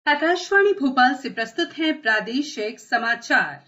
आकाशवाणी भोपाल से प्रस्तुत हैं प्रादेशिक समाचार।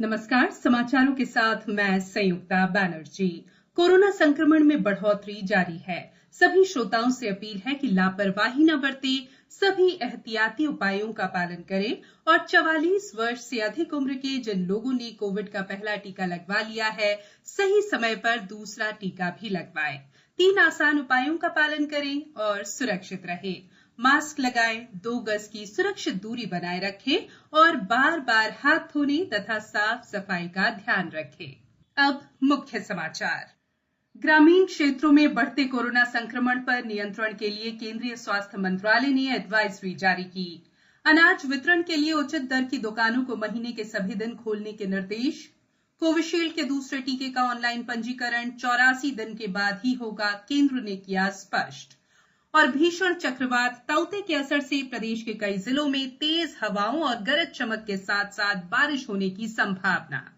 नमस्कार, समाचारों के साथ मैं संयुक्ता बैनर्जी। कोरोना संक्रमण में बढ़ोतरी जारी है। सभी श्रोताओं से अपील है कि लापरवाही न बरतें, सभी एहतियाती उपायों का पालन करें और 44 वर्ष से अधिक उम्र के जिन लोगों ने कोविड का पहला टीका लगवा लिया है, सही समय पर दूसरा टीका भी लगवाएं। 3 आसान उपायों का पालन करें और सुरक्षित रहें। मास्क लगाएं, 2 गज की सुरक्षित दूरी बनाए रखें और बार-बार हाथ धोने तथा साफ सफाई का ध्यान रखें। अब मुख्य समाचार। ग्रामीण क्षेत्रों में बढ़ते कोरोना संक्रमण पर नियंत्रण के लिए केंद्रीय स्वास्थ्य मंत्रालय ने एडवाइजरी जारी की। अनाज वितरण के लिए उचित दर की दुकानों को महीने के सभी दिन खोलने के निर्देश। कोविशील्ड के दूसरे टीके का ऑनलाइन पंजीकरण 84 दिन के बाद ही होगा, केंद्र ने किया स्पष्ट। और भीषण चक्रवात ताउते के असर से प्रदेश के कई जिलों में तेज हवाओं और गरज चमक के साथ साथ बारिश होने की संभावना।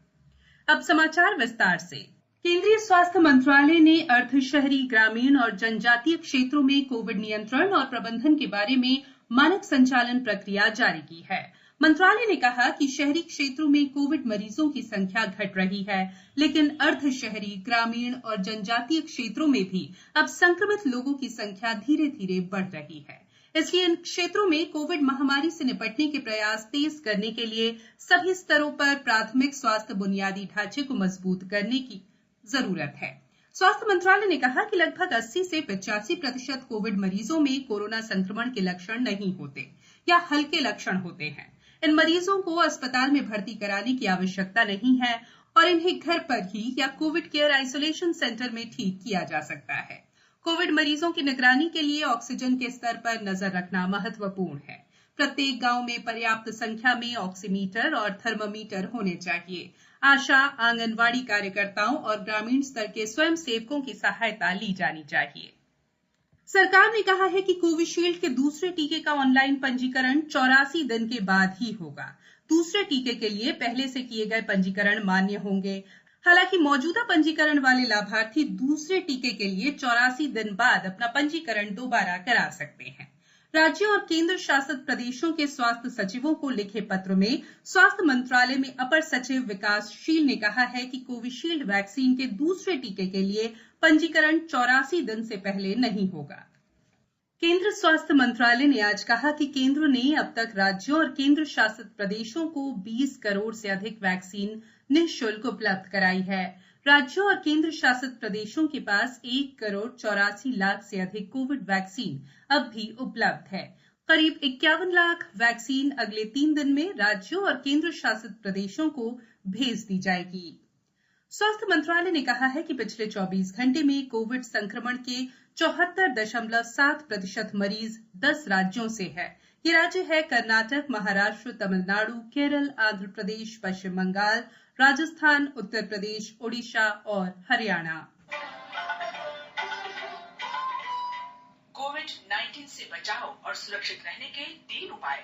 अब समाचार विस्तार से। केंद्रीय स्वास्थ्य मंत्रालय ने अर्ध शहरी, ग्रामीण और जनजातीय क्षेत्रों में कोविड नियंत्रण और प्रबंधन के बारे में मानक संचालन प्रक्रिया जारी की है। मंत्रालय ने कहा कि शहरी क्षेत्रों में कोविड मरीजों की संख्या घट रही है, लेकिन अर्ध शहरी, ग्रामीण और जनजातीय क्षेत्रों में भी अब संक्रमित लोगों की संख्या धीरे-धीरे बढ़ रही है। इसलिए इन क्षेत्रों में कोविड महामारी से निपटने के प्रयास तेज करने के लिए सभी स्तरों पर प्राथमिक स्वास्थ्य बुनियादी ढांचे को मजबूत करने की जरूरत है। स्वास्थ्य मंत्रालय ने कहा कि लगभग 80 से 85% कोविड मरीजों में कोरोना संक्रमण के लक्षण नहीं होते या हल्के लक्षण होते हैं। इन मरीजों को अस्पताल में भर्ती कराने की आवश्यकता नहीं है और इन्हें घर पर ही या कोविड केयर आइसोलेशन सेंटर में ठीक किया जा सकता है। कोविड मरीजों की निगरानी के लिए ऑक्सीजन के स्तर पर नजर रखना महत्वपूर्ण है। प्रत्येक गांव में पर्याप्त संख्या में ऑक्सीमीटर और थर्मामीटर होने चाहिए। आशा, आंगनवाड़ी कार्यकर्ताओं और ग्रामीण स्तर के स्वयंसेवकों की सहायता ली जानी चाहिए। सरकार ने कहा है कि कोविशील्ड के दूसरे टीके का ऑनलाइन पंजीकरण 84 दिन के बाद ही होगा। दूसरे टीके के लिए पहले से किए गए पंजीकरण मान्य होंगे। हालांकि मौजूदा पंजीकरण वाले लाभार्थी दूसरे टीके के लिए 84 दिन बाद अपना पंजीकरण दोबारा करा सकते हैं। राज्यों और केंद्र शासित प्रदेशों के स्वास्थ्य सचिवों को लिखे पत्र में स्वास्थ्य मंत्रालय में अपर सचिव विकासशील ने कहा है कि कोविशील्ड वैक्सीन के दूसरे टीके के लिए पंजीकरण 84 दिन से पहले नहीं होगा। केंद्र स्वास्थ्य मंत्रालय ने आज कहा कि केंद्र ने अब तक राज्यों और केंद्र शासित प्रदेशों को 20 करोड़ से अधिक वैक्सीन निःशुल्क उपलब्ध कराई है। राज्यों और केंद्र शासित प्रदेशों के पास 1 करोड़ 84 लाख से अधिक कोविड वैक्सीन अब भी उपलब्ध है। करीब 51 लाख वैक्सीन अगले 3 दिन में राज्यों और केंद्र शासित प्रदेशों को भेज दी जाएगी। स्वास्थ्य मंत्रालय ने कहा है कि पिछले 24 घंटे में कोविड संक्रमण के 74.7% मरीज 10 राज्यों से है। ये राज्य है कर्नाटक, महाराष्ट्र, तमिलनाडु, केरल, आंध्र प्रदेश, पश्चिम बंगाल, राजस्थान, उत्तर प्रदेश, ओडिशा और हरियाणा। कोविड-19 से बचाव और सुरक्षित रहने के 3 उपाय।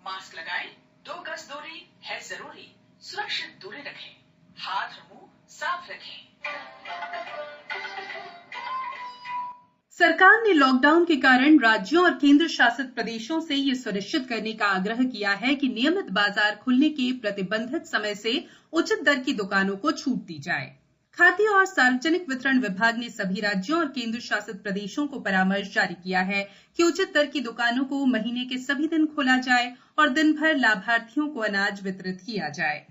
मास्क लगाएं, 2 गज दूरी है जरूरी, सुरक्षित दूरी रखें, हाथ और मुंह साफ रखें। सरकार ने लॉकडाउन के कारण राज्यों और केंद्र शासित प्रदेशों से यह सुनिश्चित करने का आग्रह किया है कि नियमित बाजार खुलने के प्रतिबंधित समय से उचित दर की दुकानों को छूट दी जाए। खाद्य और सार्वजनिक वितरण विभाग ने सभी राज्यों और केंद्र शासित प्रदेशों को परामर्श जारी किया है कि उचित दर की दुकानों को महीने के सभी दिन खोला जाए और दिन भर लाभार्थियों को अनाज वितरित किया जाए।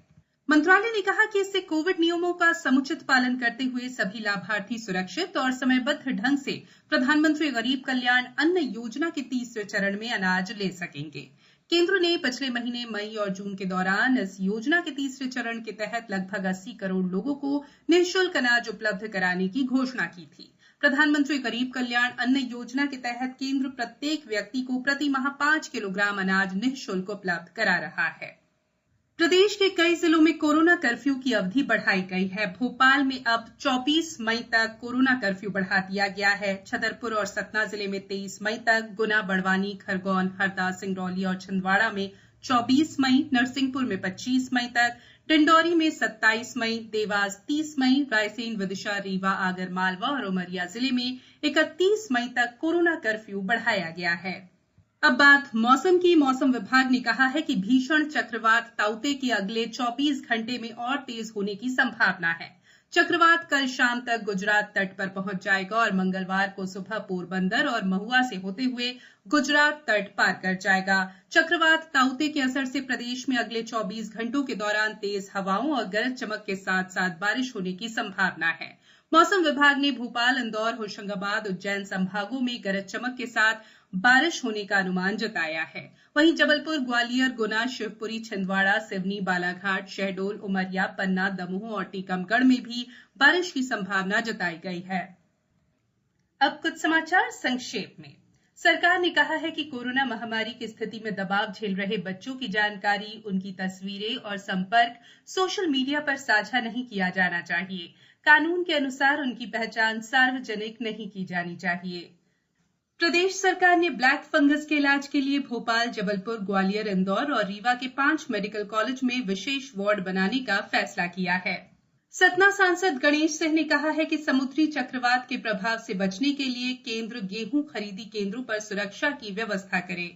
मंत्रालय ने कहा कि इससे कोविड नियमों का समुचित पालन करते हुए सभी लाभार्थी सुरक्षित और समयबद्ध ढंग से प्रधानमंत्री गरीब कल्याण अन्न योजना के तीसरे चरण में अनाज ले सकेंगे। केंद्र ने पिछले महीने मई और जून के दौरान इस योजना के तीसरे चरण के तहत लगभग 80 करोड़ लोगों को निःशुल्क अनाज उपलब्ध कराने की घोषणा की थी। प्रधानमंत्री गरीब कल्याण अन्न योजना के तहत केंद्र प्रत्येक व्यक्ति को प्रति माह 5 किलोग्राम अनाज निःशुल्क उपलब्ध करा रहा है। प्रदेश के कई जिलों में कोरोना कर्फ्यू की अवधि बढ़ाई गई है। भोपाल में अब 24 मई तक कोरोना कर्फ्यू बढ़ा दिया गया है। छतरपुर और सतना जिले में 23 मई तक, गुना, बड़वानी, खरगोन, हरदा, सिंगरौली और छिंदवाड़ा में 24 मई, नरसिंहपुर में 25 मई तक, डिंडौरी में 27 मई, देवास 30 मई, रायसेन, विदिशा, रीवा, आगर मालवा और उमरिया जिले में 31 मई तक कोरोना कर्फ्यू बढ़ाया गया है। अब बात मौसम की। मौसम विभाग ने कहा है कि भीषण चक्रवात ताउते के अगले 24 घंटे में और तेज होने की संभावना है। चक्रवात कल शाम तक गुजरात तट पर पहुंच जाएगा और मंगलवार को सुबह पोरबंदर और महुआ से होते हुए गुजरात तट पार कर जाएगा। चक्रवात ताउते के असर से प्रदेश में अगले 24 घंटों के दौरान तेज हवाओं और गरज चमक के साथ साथ बारिश होने की संभावना है। मौसम विभाग ने भोपाल, इंदौर, होशंगाबाद, उज्जैन संभागों में गरज चमक के साथ बारिश होने का अनुमान जताया है। वहीं जबलपुर, ग्वालियर, गुना, शिवपुरी, छिंदवाड़ा, सिवनी, बालाघाट, शहडोल, उमरिया, पन्ना, दमोह और टीकमगढ़ में भी बारिश की संभावना जताई गई है। अब कुछ समाचार संक्षेप में। सरकार ने कहा है कि कोरोना महामारी की स्थिति में दबाव झेल रहे बच्चों की जानकारी, उनकी तस्वीरें और संपर्क सोशल मीडिया पर साझा नहीं किया जाना चाहिए। कानून के अनुसार उनकी पहचान सार्वजनिक नहीं की जानी चाहिए। प्रदेश सरकार ने ब्लैक फंगस के इलाज के लिए भोपाल, जबलपुर, ग्वालियर, इंदौर और रीवा के 5 मेडिकल कॉलेज में विशेष वार्ड बनाने का फैसला किया है। सतना सांसद गणेश सिंह ने कहा है कि समुद्री चक्रवात के प्रभाव से बचने के लिए केंद्र गेहूं खरीदी केंद्रों पर सुरक्षा की व्यवस्था करे।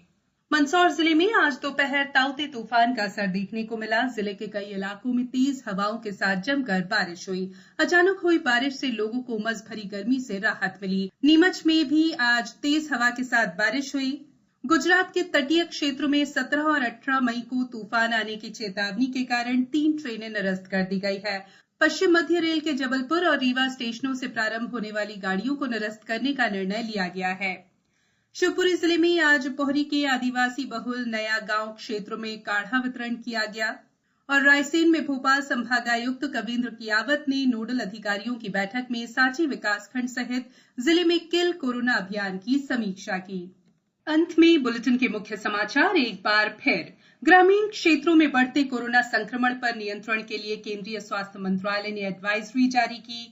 मंदसौर जिले में आज दोपहर ताउते तूफान का असर देखने को मिला। जिले के कई इलाकों में तेज हवाओं के साथ जमकर बारिश हुई। अचानक हुई बारिश से लोगों को उमस भरी गर्मी से राहत मिली। नीमच में भी आज तेज हवा के साथ बारिश हुई। गुजरात के तटीय क्षेत्रों में 17 और 18 मई को तूफान आने की चेतावनी के कारण 3 ट्रेनें निरस्त कर दी गई है। पश्चिम मध्य रेल के जबलपुर और रीवा स्टेशनों से प्रारंभ होने वाली गाड़ियों को निरस्त करने का निर्णय लिया गया है। शिवपुरी जिले में आज पोहरी के आदिवासी बहुल नया गांव क्षेत्रों में काढ़ा वितरण किया गया और रायसेन में भोपाल संभागायुक्त कवींद्र कियावत ने नोडल अधिकारियों की बैठक में सांची विकासखंड सहित जिले में किल कोरोना अभियान की समीक्षा की। अंत में बुलेटिन के मुख्य समाचार एक बार फिर। ग्रामीण क्षेत्रों में बढ़ते कोरोना संक्रमण पर नियंत्रण के लिए केंद्रीय स्वास्थ्य मंत्रालय ने एडवाइजरी जारी की।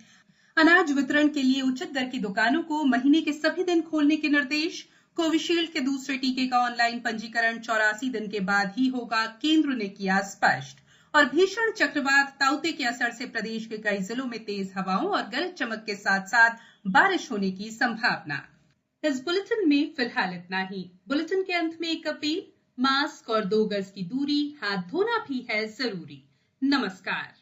अनाज वितरण के लिए उचित दर की दुकानों को महीने के सभी दिन खोलने के निर्देश। कोविशील्ड के दूसरे टीके का ऑनलाइन पंजीकरण 84 दिन के बाद ही होगा, केंद्र ने किया स्पष्ट। और भीषण चक्रवात ताउते के असर से प्रदेश के कई जिलों में तेज हवाओं और गरज चमक के साथ साथ बारिश होने की संभावना। इस बुलेटिन में फिलहाल इतना ही। बुलेटिन के अंत में एक अपील, मास्क और 2 गज की दूरी, हाथ धोना भी है जरूरी। नमस्कार।